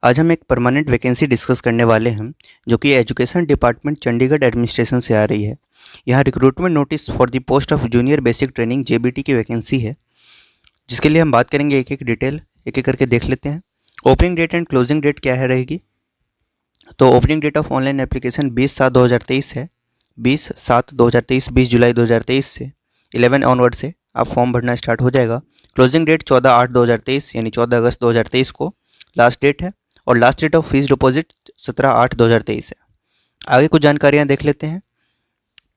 आज हम एक परमानेंट वैकेंसी डिस्कस करने वाले हैं जो कि एजुकेशन डिपार्टमेंट चंडीगढ़ एडमिनिस्ट्रेशन से आ रही है। यहाँ recruitment notice for the post of junior basic training JBT की वैकेंसी है, जिसके लिए हम बात करेंगे एक एक डिटेल एक एक करके देख लेते हैं। Opening date and closing date क्या है रहेगी। तो opening date of online application 20/7/2023 है। 20/7/2023 20 जुलाई 2023 से 11 ऑनवर्ड से आप फॉर्म भरना स्टार्ट हो जाएगा। क्लोजिंग डेट 14/8/2023 यानी 14 अगस्त 2023 को लास्ट डेट है और last date of fees deposit 17/8/2023 है। आगे कुछ जानकारियां देख लेते हैं।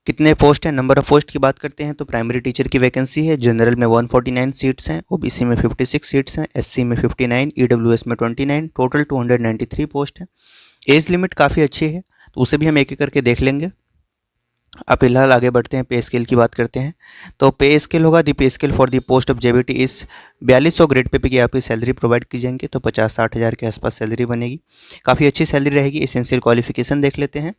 कितने पोस्ट हैं, नंबर ऑफ पोस्ट की बात करते हैं तो प्राइमरी टीचर की वैकेंसी है। जनरल में 149 सीट्स हैं, ओबीसी में 56 सीट्स हैं, एससी में 59, ईडब्ल्यूएस में 29, टोटल 293 पोस्ट हैं। एज लिमिट काफ़ी अच्छी है तो उसे भी हम एक एक करके देख लेंगे। अब फिलहाल आगे बढ़ते हैं, पे स्केल की बात करते हैं। तो पे स्केल होगा, the pay scale for the post of JBT इस 4200 ग्रेड पे की आपकी सैलरी प्रोवाइड की जाएंगी, तो 50-60 हज़ार के आसपास सैलरी बनेगी। काफ़ी अच्छी सैलरी रहेगी। एसेंशियल क्वालिफिकेशन देख लेते हैं।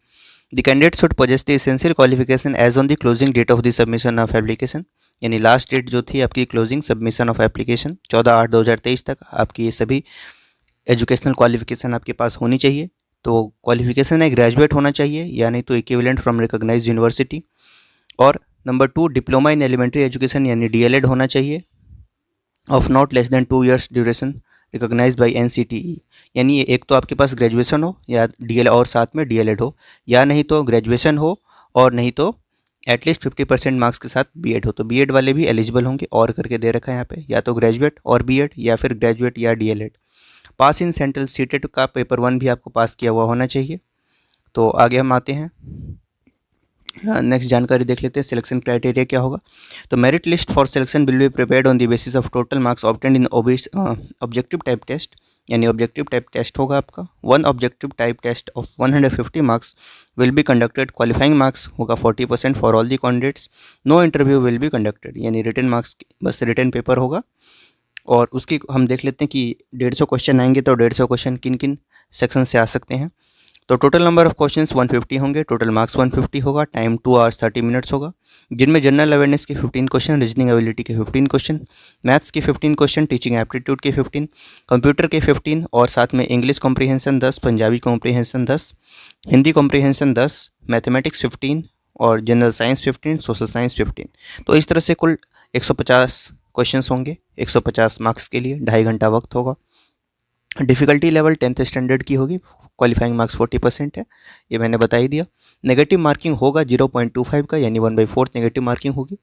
The candidate should possess the essential qualification as on the closing date of the submission of application, यानी लास्ट डेट जो थी आपकी क्लोजिंग सबमिशन ऑफ एप्लीकेशन 14/8/2023 तक आपकी ये सभी एजुकेशनल क्वालिफिकेशन आपके पास होनी चाहिए। तो क्वालिफिकेशन है ग्रेजुएट होना चाहिए या नहीं तो इक्विवेलेंट फ्रॉम रिकॉग्नाइज्ड यूनिवर्सिटी। और number 2 diploma in elementary education यानी डीएलएड होना चाहिए of not less than 2 years duration recognised by NCTE, यानी ये एक तो आपके पास ग्रेजुएशन हो या डीएल और साथ में डीएलएड हो, या नहीं तो ग्रेजुएशन हो और नहीं तो एटलीस्ट 50% मार्क्स के साथ बीएड हो। तो बीएड वाले भी एलिजिबल होंगे और करके दे रखा है यहाँ पे, या तो ग्रेजुएट और बीएड या फिर ग्रेजुएट या DElEd. Pass in central CTET का पेपर 1 भी आपको पास किया हुआ होना चाहिए। तो आगे हम आते हैं, नेक्स्ट जानकारी देख लेते हैं। सिलेक्शन क्राइटेरिया क्या होगा। तो merit list for selection will be prepared on the basis of total marks obtained in objective type test, यानी ऑब्जेक्टिव टाइप टेस्ट होगा आपका। 1 objective type test of 150 marks will be conducted. Qualifying marks होगा 40% for all the candidates. No interview will be conducted, यानी written marks बस written paper होगा। और उसकी हम देख लेते हैं कि 150 क्वेश्चन आएंगे तो 150 क्वेश्चन किन किन सेक्शन से आ सकते हैं। तो टोटल नंबर ऑफ क्वेश्चंस 150 होंगे, टोटल मार्क्स 150 होगा, टाइम 2 hours 30 minutes होगा, जिनमें जनरल अवेयरनेस के 15 क्वेश्चन, रीजनिंग एबिलिटी के 15 क्वेश्चन, मैथ्स के 15 क्वेश्चन, टीचिंग एप्टीट्यूड के 15, कंप्यूटर के 15 और साथ में English comprehension 10, Punjabi comprehension 10, Hindi comprehension 10, mathematics 15 और जनरल साइंस 15, सोशल साइंस 15। तो इस तरह से कुल 150 क्वेश्चंस होंगे 150 मार्क्स के लिए, 2.5 घंटा वक्त होगा। डिफ़िकल्टी लेवल 10th स्टैंडर्ड की होगी। क्वालिफाइंग मार्क्स 40% है, ये मैंने बता ही दिया। नेगेटिव मार्किंग होगा 0.25 का, यानी 1/4 नेगेटिव मार्किंग होगी।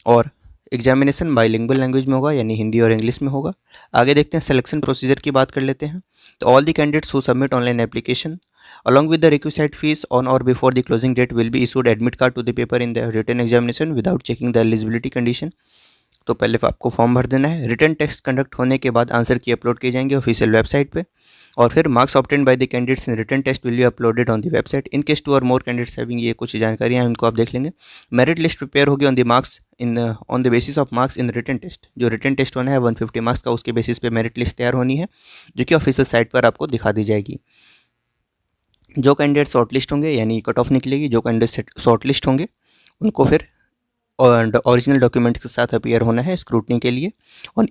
और एग्जामिनेशन बाइलिंगुअल लैंग्वेज में होगा, यानी हिंदी और इंग्लिश में होगा। आगे देखते हैं, सिलेक्शन प्रोसीजर की बात कर लेते हैं। तो all the candidates who submit online application along with the requisite fees on or before the closing date will be issued admit card to the paper in the written examination without checking the eligibility condition। तो पहले आपको form भर देना है। Written test conduct होने के बाद answer की अपलोड किए जाएंगे ऑफिशियल वेबसाइट पे, और फिर marks obtained by the candidates in written test will be uploaded on the website. In case 2 और मोर कैंडिडेट्स हैविंग, ये कुछ जानकारियाँ हैं उनको आप देख लेंगे। मेरिट लिस्ट प्रिपेयर होगी on the marks in on the basis of marks in written test. जो रिटन टेस्ट होना है 150 मार्क्स का, उसके बेसिस पे मेरिट लिस्ट तैयार होनी है, जो कि ऑफिशियल साइट पर आपको दिखा दी जाएगी। जो कैंडिडेट शॉर्टलिस्ट होंगे, यानी कट ऑफ निकलेगी, जो कैंडिडेट शॉर्टलिस्ट होंगे उनको फिर और ओरिजिनल डॉक्यूमेंट के साथ अपीयर होना है स्क्रूटनी के लिए। और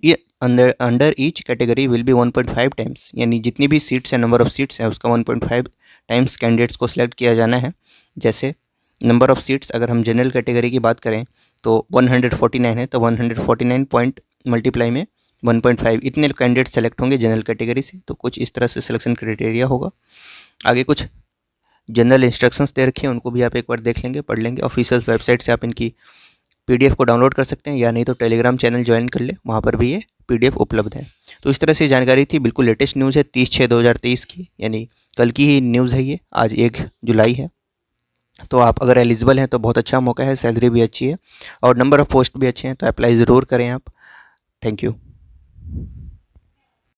under each category will be 1.5 times, यानी जितनी भी सीट्स हैं, नंबर ऑफ सीट्स हैं उसका 1.5 टाइम्स कैंडिडेट्स को सिलेक्ट किया जाना है। जैसे नंबर ऑफ सीट्स अगर हम जनरल कैटेगरी की बात करें तो 149 है, तो 149 पॉइंट मल्टीप्लाई में 1.5, इतने कैंडिडेट सेलेक्ट होंगे जनरल कैटेगरी से। तो कुछ इस तरह से सिलेक्शन क्राइटेरिया होगा। आगे कुछ जनरल इंस्ट्रक्शंस दे रखे हैं, उनको भी आप एक बार देख लेंगे, पढ़ लेंगे। ऑफिशियल वेबसाइट से आप इनकी पीडीएफ को डाउनलोड कर सकते हैं, या नहीं तो टेलीग्राम चैनल ज्वाइन कर ले, वहाँ पर भी ये पीडीएफ उपलब्ध है। तो इस तरह से जानकारी थी, बिल्कुल लेटेस्ट न्यूज़ है 30/6/2023 की, यानी कल की ही न्यूज़ है ये। आज 1 जुलाई है। तो आप अगर एलिजिबल हैं तो बहुत अच्छा मौका है, सैलरी भी अच्छी है और नंबर ऑफ़ पोस्ट भी अच्छे हैं, तो अप्लाई ज़रूर करें आप। Thank you.